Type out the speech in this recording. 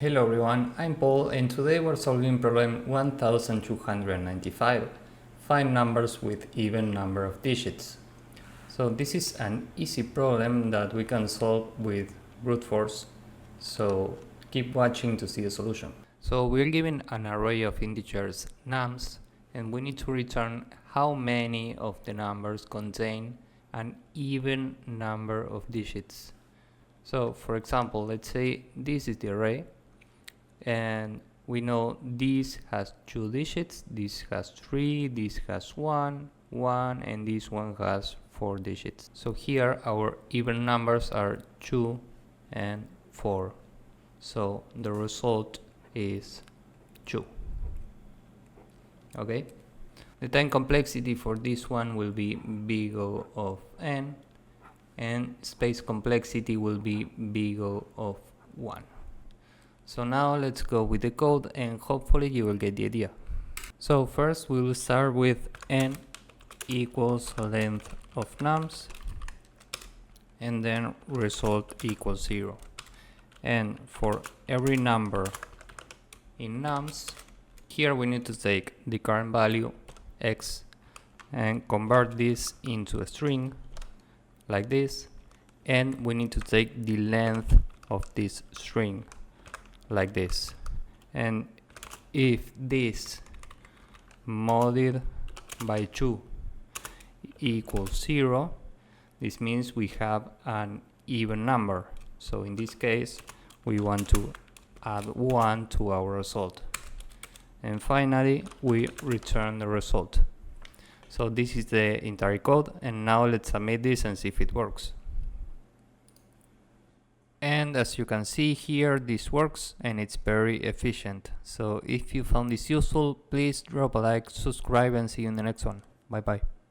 Hello everyone, I'm Paul and today we're solving problem 1295. Find numbers with even number of digits. So this is an easy problem that we can solve with brute force. So keep watching to see the solution. So we're given an array of integers nums and we need to return how many of the numbers contain an even number of digits. So for example, let's say this is the array. And we know this has 2 digits, this has 3, this has 1, and this one has 4 digits. So here our even numbers are 2 and 4. So the result is 2. Okay? The time complexity for this one will be big O of n, and space complexity will be big O of 1. So now let's go with the code and hopefully you will get the idea. So first we will start with n equals length of nums and then result equals 0. And for every number in nums, here we need to take the current value x and convert this into a string like this, and we need to take the length of this string like this. And if this modded by 2 equals 0, this means we have an even number. So in this case we want to add 1 to our result, and finally we return the result. So this is the entire code, and now let's submit this and see if it works. And as you can see here, this works and it's very efficient. So if you found this useful, please drop a like, subscribe, and see you in the next one. Bye bye.